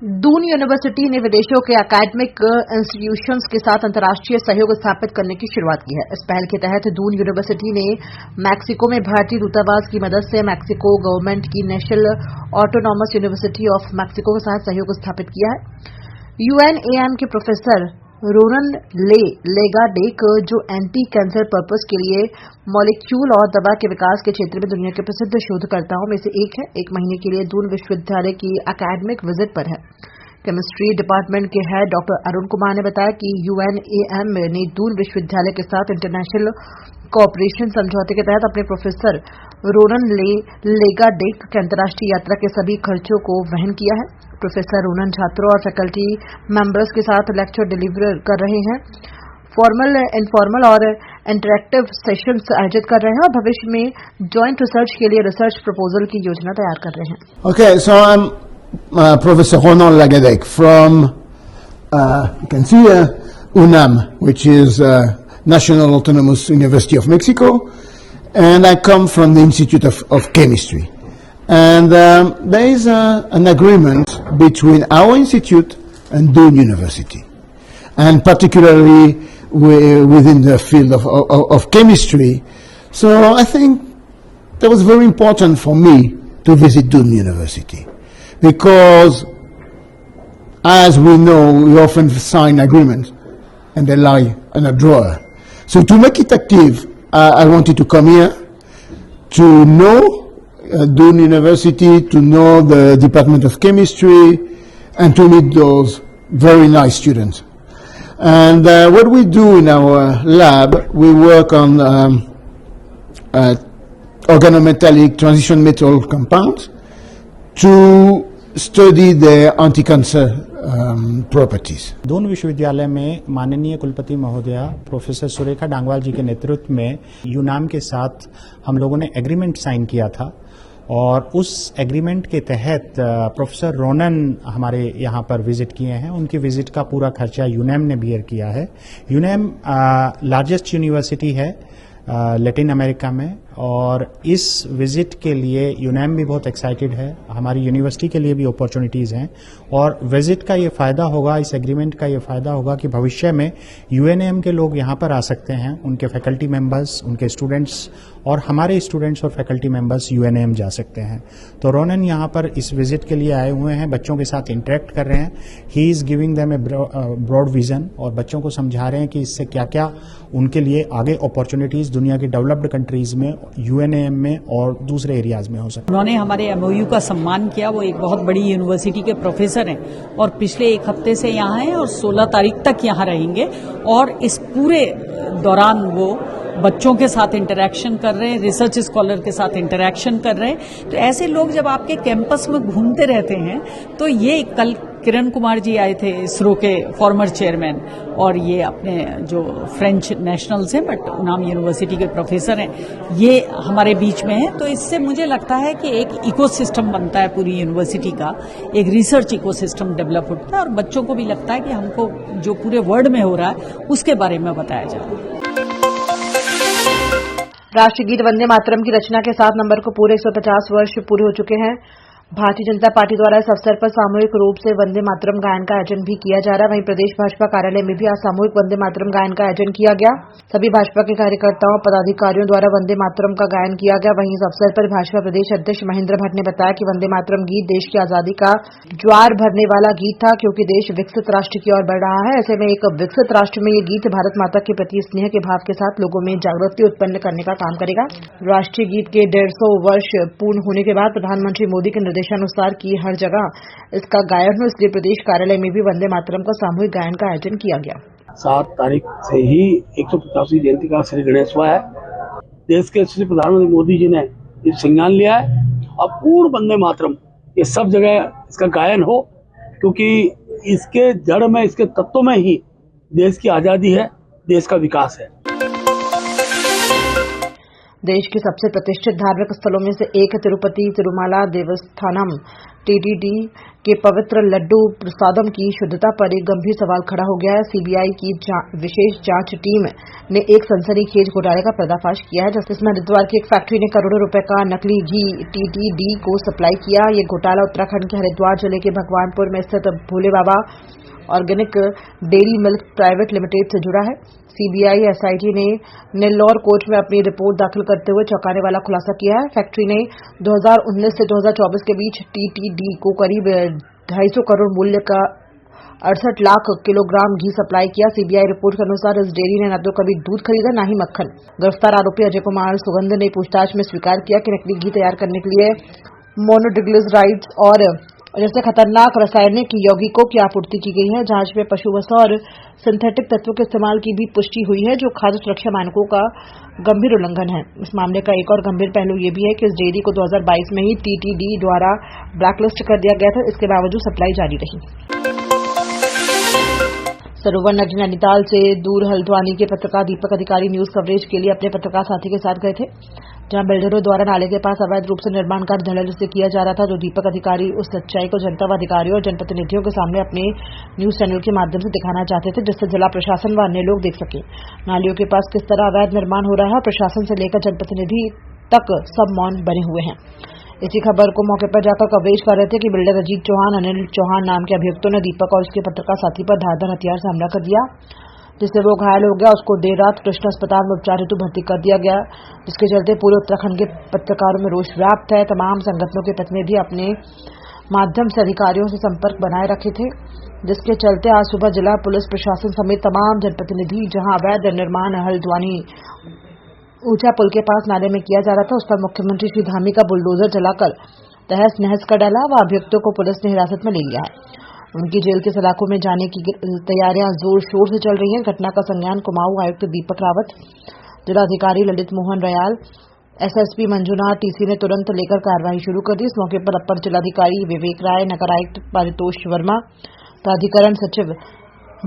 Doon university ने विदेशों के एकेडमिक इंस्टीट्यूशंस के साथ अंतर्राष्ट्रीय सहयोग स्थापित करने की शुरुआत की है। इस पहल के तहत दून यूनिवर्सिटी ने मैक्सिको में भारतीय दूतावास की मदद से मैक्सिको गवर्नमेंट की national autonomous university of Mexico के साथ सहयोग स्थापित किया है। यूएनएएम के प्रोफेसर रोनन लेगाडेक, जो एंटी कैंसर पर्पस के लिए मॉलिक्यूल और दवा के विकास के क्षेत्र में दुनिया के प्रसिद्ध शोधकर्ताओं में से एक है, 1 महीने के लिए दून विश्वविद्यालय की एकेडमिक विजिट पर है। केमिस्ट्री डिपार्टमेंट के हेड डॉक्टर अरुण कुमार ने बताया कि यूएनएएम ने दून विश्वविद्यालय के साथ इंटरनेशनल कोऑपरेशन समझौते के तहत अपने प्रोफेसर रोनन लेगाडेक की अंतर्राष्ट्रीय यात्रा के सभी खर्चों को वहन किया है। प्रोफेसर रोनन छात्रों और फैकल्टी मेंबर्स के साथ लेक्चर डिलीवर कर रहे हैं, फॉर्मल, इनफॉर्मल और इंटरैक्टिव सेशंस आयोजित कर रहे हैं और भविष्य में जॉइंट रिसर्च के लिए रिसर्च प्रपोजल की योजना तैयार कर रहे हैं। Okay, so I'm Professor Ronan Legadek from you can see UNAM, which is National Autonomous University of Mexico, and I come from the Institute of Chemistry. And there is an agreement between our institute and Doon University, and particularly within the field of chemistry. So I think that was very important for me to visit Doon University, because as we know, we often sign agreements and they lie in a drawer. So to make it active, I wanted to come here to know Doon University, to know the Department of Chemistry, and to meet those very nice students. And what we do in our lab, we work on organometallic transition metal compounds to study their anti-cancer properties. Doon विश्वविद्यालय में माननीय कुलपति महोदया professor Surekha डांगवाल जी के नेतृत्व में यूनाम के साथ हम लोगों ने एग्रीमेंट साइन किया था, और उस एग्रीमेंट के तहत प्रोफेसर रोनन हमारे यहाँ पर विजिट किए हैं। उनकी विजिट का पूरा खर्चा यूनेम ने बियर किया है। यूनेम लार्जेस्ट यूनिवर्सिटी है लैटिन अमेरिका में, और इस विजिट के लिए यूनेम भी बहुत एक्साइटेड है। हमारी यूनिवर्सिटी के लिए भी अपॉर्चुनिटीज हैं, और विजिट का ये फायदा होगा, इस एग्रीमेंट का ये फायदा होगा कि भविष्य में यूएनएम के लोग यहाँ पर आ सकते हैं, उनके फैकल्टी मेंबर्स, उनके स्टूडेंट्स, और हमारे स्टूडेंट्स और फैकल्टी मेंबर्स यूएनएम जा सकते हैं। तो रोनन यहाँ पर इस विजिट के लिए आए हुए हैं, बच्चों के साथ इंटरेक्ट कर रहे हैं। He is giving them a broad vision, और बच्चों को समझा रहे हैं कि इससे क्या क्या उनके लिए आगे अपॉर्चुनिटीज दुनिया की डेवलप्ड कंट्रीज में, यूएनएम में और दूसरे एरियाज में हो सकते हैं। उन्होंने हमारे एमओयू का सम्मान किया। वो एक बहुत बड़ी यूनिवर्सिटी के प्रोफेसर हैं और पिछले 1 हफ्ते से यहाँ हैं और 16 तारीख तक यहाँ रहेंगे, और इस पूरे दौरान वो बच्चों के साथ इंटरैक्शन कर रहे हैं, रिसर्च स्कॉलर के साथ इंटरैक्शन कर रहे हैं। तो ऐसे लोग जब आपके कैंपस में घूमते रहते हैं, तो ये कल किरण कुमार जी आए थे, इसरो के फॉर्मर चेयरमैन, और ये अपने जो फ्रेंच नेशनल्स हैं बट UNAM यूनिवर्सिटी के प्रोफेसर हैं, ये हमारे बीच में हैं। तो इससे मुझे लगता है कि एक इकोसिस्टम बनता है पूरी यूनिवर्सिटी का, एक रिसर्च इकोसिस्टम डेवलप होता है, और बच्चों को भी लगता है कि हमको जो पूरे वर्ल्ड में हो रहा है उसके बारे में बताया जाए। राष्ट्रीय गीत वंदे मातरम की रचना के 7 नंबर को पूरे 150 वर्ष पूरे हो चुके हैं। भारतीय जनता पार्टी द्वारा इस अवसर पर सामूहिक रूप से वंदे मातरम गायन का आयोजन भी किया जा रहा है। वहीं प्रदेश भाजपा कार्यालय में भी आज सामूहिक वंदे मातरम गायन का आयोजन किया गया। सभी भाजपा के कार्यकर्ताओं पदाधिकारियों द्वारा वंदे मातरम का गायन किया गया। वहीं इस अवसर पर भाजपा प्रदेश अध्यक्ष महेंद्र भट्ट ने बताया कि वंदे मातरम गीत देश की आजादी का ज्वार भरने वाला गीत था, क्योंकि देश विकसित राष्ट्र की ओर बढ़ रहा है। ऐसे में एक विकसित राष्ट्र में ये गीत भारत माता के प्रति स्नेह के भाव के साथ लोगों में जागृति उत्पन्न करने का काम करेगा। राष्ट्रीय गीत के 150 वर्ष पूर्ण होने के बाद प्रधानमंत्री मोदी के निर्देशानुसार की हर जगह इसका गायन हो, इसलिए प्रदेश कार्यालय में भी वंदे मातरम का सामूहिक गायन का आयोजन किया गया। 7 तारीख से ही 150वीं जयंती का श्री गणेश हुआ है। देश के श्री प्रधानमंत्री मोदी जी ने ये संज्ञान लिया है, अब पूर्ण वंदे मातरम ये सब जगह इसका गायन हो, क्योंकि इसके जड़ में, इसके तत्व में ही देश की आजादी है, देश का विकास है। देश के सबसे प्रतिष्ठित धार्मिक स्थलों में से एक तिरुपति तिरुमला देवस्थानम टीटीडी के पवित्र लड्डू प्रसादम की शुद्धता पर एक गंभीर सवाल खड़ा हो गया है। सीबीआई की विशेष जांच टीम ने एक सनसनीखेज घोटाले का पर्दाफाश किया है, जिसमें हरिद्वार की एक फैक्ट्री ने करोड़ों रुपए का नकली घी टीटीडी को सप्लाई किया। ये घोटाला उत्तराखंड के हरिद्वार जिले के भगवानपुर में स्थित Bhole Baba organic dairy milk private limited से जुड़ा है। सीबीआई एसआईटी ने नेल्लौर कोर्ट में अपनी रिपोर्ट दाखिल करते हुए चौंकाने वाला खुलासा किया है। फैक्ट्री ने 2019 से 2024 के बीच टीटीडी को करीब 250 करोड़ मूल्य का 68 लाख किलोग्राम घी सप्लाई किया। सीबीआई रिपोर्ट के अनुसार इस डेयरी ने न तो कभी दूध खरीदा, न ही मक्खन। गिरफ्तार आरोपी अजय कुमार सुगंध ने पूछताछ में स्वीकार किया कि नकली घी तैयार करने के लिए मोनोडिग्लिसराइड्स और जैसे खतरनाक रासायनिक यौगिकों की आपूर्ति की गई है। जांच में पशु वसा और सिंथेटिक तत्वों के इस्तेमाल की भी पुष्टि हुई है, जो खाद्य सुरक्षा मानकों का गंभीर उल्लंघन है। इस मामले का एक और गंभीर पहलू ये भी है कि इस डेयरी को 2022 में ही टीटीडी द्वारा ब्लैकलिस्ट कर दिया गया था। इसके बावजूद सप्लाई जारी रही। सरोवर नगरी नैनीताल से दूर हल्द्वानी के पत्रकार दीपक अधिकारी न्यूज कवरेज के लिए अपने पत्रकार साथी के साथ गए थे, जहां बिल्डरों द्वारा नाले के पास अवैध रूप से निर्माण कार्य धड़ल्ले से किया जा रहा था। जो दीपक अधिकारी उस सच्चाई को जनता व अधिकारियों और जनप्रतिनिधियों के सामने अपने न्यूज चैनल के माध्यम से दिखाना चाहते थे, जिससे जिला प्रशासन व अन्य लोग देख सके नालियों के पास किस तरह अवैध निर्माण हो रहा है। प्रशासन से लेकर जनप्रतिनिधि तक सब मौन बने हुए हैं। इसी खबर को मौके पर जाकर कवरेज कर रहे थे कि बिल्डर अजीत चौहान, अनिल चौहान नाम के अभियुक्तों ने दीपक और उसके पत्रकार साथी पर धारदार हथियार से हमला कर दिया, जिससे वो घायल हो गया। उसको देर रात कृष्ण अस्पताल में उपचार हेतु भर्ती कर दिया गया, जिसके चलते पूरे उत्तराखंड के पत्रकारों में रोष व्याप्त है। तमाम संगठनों के प्रतिनिधि अपने माध्यम से अधिकारियों से संपर्क बनाए रखे थे, जिसके चलते आज सुबह जिला पुलिस प्रशासन समेत तमाम जनप्रतिनिधि जहां अवैध निर्माण हल्द्वानी ऊंचा पुल के पास नाले में किया जा रहा था, उस पर मुख्यमंत्री श्री धामी का बुलडोजर चलाकर तहस नहस कर डाला व अभियुक्तों को पुलिस ने हिरासत में ले लिया है। उनकी जेल के सलाखों में जाने की तैयारियां जोर शोर से चल रही हैं। घटना का संज्ञान कुमाऊं आयुक्त दीपक रावत, जिलाधिकारी Lalit Mohan royal, SSP Manjunath TC ने तुरंत लेकर कार्रवाई शुरू कर दी। इस मौके पर अपर जिलाधिकारी विवेक राय, नगर आयुक्त पारितोष वर्मा, प्राधिकरण सचिव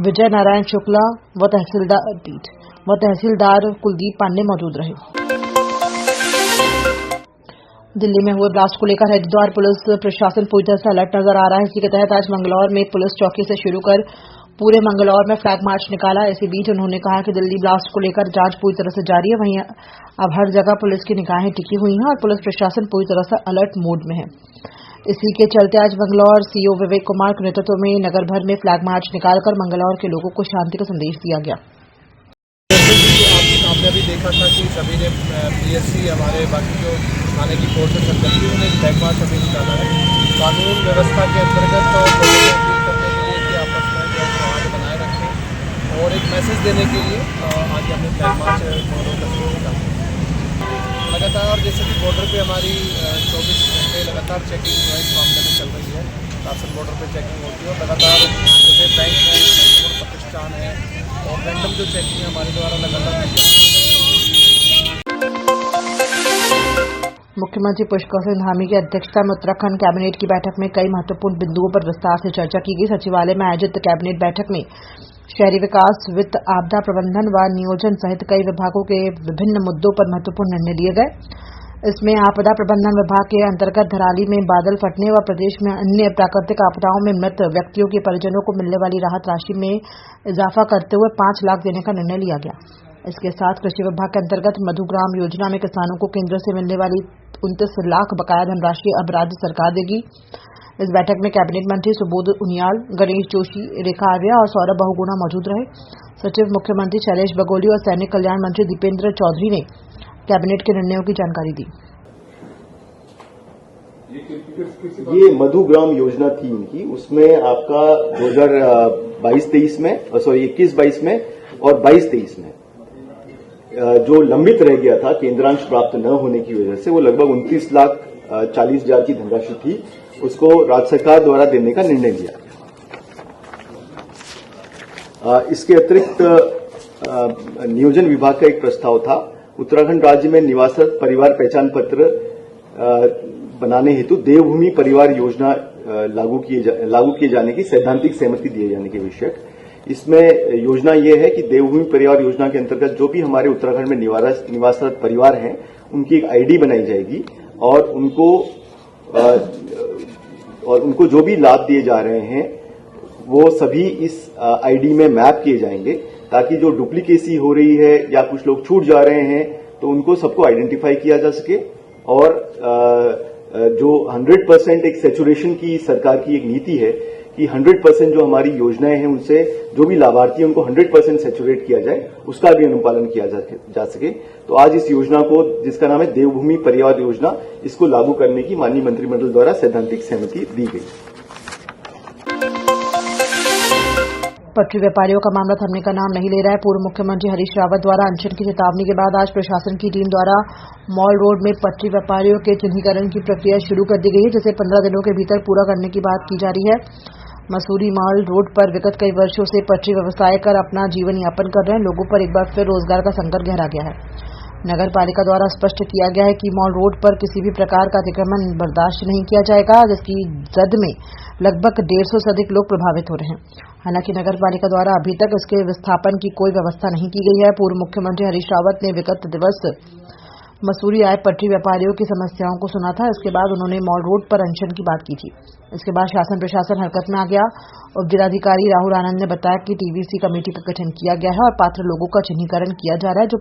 विजय नारायण शुक्ला व तहसीलदार कुलदीप पांडे मौजूद रहे। दिल्ली में हुए ब्लास्ट को लेकर हरिद्वार पुलिस प्रशासन पूरी तरह से अलर्ट नजर आ रहा है। इसी के तहत आज मंगलौर में पुलिस चौकी से शुरू कर पूरे मंगलौर में फ्लैग मार्च निकाला। इसी बीच उन्होंने कहा कि दिल्ली ब्लास्ट को लेकर जांच पूरी तरह से जारी है। वहीं अब हर जगह पुलिस की निगाहें टिकी हुई हैं और पुलिस प्रशासन पूरी तरह से अलर्ट मोड में है। इसी के चलते आज मंगलौर सीओ विवेक कुमार के नेतृत्व में नगर भर में फ्लैग मार्च निकालकर मंगलौर के लोगों को शांति का संदेश दिया गया। आपने अभी देखा था कि सभी ने पीएससी हमारे बाकी जो थाने की फोर्स संगठन ने फ्लैग मार्च अभी निकाला है कानून व्यवस्था के अंतर्गत और लोगों को अपील करने के लिए कि आपस में जो सौहार्द बनाए रखें और एक मैसेज देने के लिए आज हमने फ्लैग मार्च निकाला। लगातार जैसे कि बॉर्डर पे हमारी 24 घंटे लगातार चेकिंग जो है इस मामले में चल रही है। राशन बॉर्डर पे चेकिंग होती है और लगातार जैसे बैंक है, प्रतिष्ठान है और रैंडम जो चेकिंग है हमारे द्वारा लगातार की जाती है। मुख्यमंत्री पुष्कर सिंह धामी की अध्यक्षता में उत्तराखंड कैबिनेट की बैठक में कई महत्वपूर्ण बिंदुओं पर विस्तार से चर्चा की गई। सचिवालय में आयोजित कैबिनेट बैठक में शहरी विकास, वित्त, आपदा प्रबंधन व नियोजन सहित कई विभागों के विभिन्न मुद्दों पर महत्वपूर्ण निर्णय लिए गए। इसमें आपदा प्रबंधन विभाग के अंतर्गत धराली में बादल फटने व प्रदेश में अन्य प्राकृतिक आपदाओं में मृत व्यक्तियों के परिजनों को मिलने वाली राहत राशि में इजाफा करते हुए 5 लाख देने का निर्णय लिया गया। इसके साथ कृषि विभाग के अंतर्गत मधुग्राम योजना में किसानों को केंद्र से मिलने वाली 29 लाख बकाया धनराशि अब राज्य सरकार देगी। इस बैठक में कैबिनेट मंत्री सुबोध उनियाल, गणेश जोशी, रेखा आर्या और सौरभ बहुगुणा मौजूद रहे। सचिव मुख्यमंत्री शैलेश बगोली और सैनिक कल्याण मंत्री दीपेंद्र चौधरी ने कैबिनेट के निर्णयों की जानकारी दी। ये मधुग्राम योजना थी इनकी, उसमें आपका 2022-23 में 21-22 में और 22-23 में जो लंबित रह गया था केंद्रांश प्राप्त न होने की वजह से वो लगभग 29,40,000 की धनराशि थी, उसको राज्य सरकार द्वारा देने का निर्णय लिया गया। इसके अतिरिक्त नियोजन विभाग का एक प्रस्ताव था। उत्तराखंड राज्य में निवासरत परिवार पहचान पत्र बनाने हेतु देवभूमि परिवार योजना लागू किए जाने की सैद्धांतिक सहमति दिए जाने के विषय। इसमें योजना यह है कि देवभूमि परिवार योजना के अंतर्गत जो भी हमारे उत्तराखंड में निवासरत परिवार हैं उनकी एक आईडी बनाई जाएगी और उनको और उनको जो भी लाभ दिए जा रहे हैं वो सभी इस आईडी में मैप किए जाएंगे, ताकि जो डुप्लीकेसी हो रही है या कुछ लोग छूट जा रहे हैं तो उनको सबको आइडेंटिफाई किया जा सके। और जो 100% एक सैचुरेशन की सरकार की एक नीति है कि 100% जो हमारी योजनाएं हैं उनसे जो भी लाभार्थी हैं उनको 100% सैचुरेट किया जाए, उसका भी अनुपालन किया जा सके। तो आज इस योजना को, जिसका नाम है देवभूमि परिवार योजना, इसको लागू करने की माननीय मंत्रिमंडल द्वारा सैद्धांतिक सहमति दी गई। पटरी व्यापारियों का मामला थमने का नाम नहीं ले रहा है। पूर्व मुख्यमंत्री हरीश रावत द्वारा अनशन की चेतावनी के बाद आज प्रशासन की टीम द्वारा मॉल रोड में पटरी व्यापारियों के चिन्हीकरण की प्रक्रिया शुरू कर दी गई है, जिसे 15 दिनों के भीतर पूरा करने की बात की जा रही है। मसूरी मॉल रोड पर विगत कई वर्षों से पटरी व्यवसाय कर अपना जीवन यापन कर रहे हैं लोगों पर एक बार फिर रोजगार का संकट गहरा गया है। नगर पालिका द्वारा स्पष्ट किया गया है कि मॉल रोड पर किसी भी प्रकार का अतिक्रमण बर्दाश्त नहीं किया जाएगा, जिसकी जद में लगभग 150 से अधिक लोग प्रभावित हो रहे हैं। हालांकि नगर पालिका द्वारा अभी तक इसके विस्थापन की कोई व्यवस्था नहीं की गई है। पूर्व मुख्यमंत्री हरीश रावत ने विगत दिवस मसूरी आए पटरी व्यापारियों की समस्याओं को सुना था। इसके बाद उन्होंने मॉल रोड पर अनशन की बात की थी। इसके बाद शासन प्रशासन हरकत में आ गया। उप जिलाधिकारी राहुल आनंद ने बताया कि टीवीसी कमेटी का गठन किया गया है और पात्र लोगों का चिन्हीकरण किया जा रहा है। जो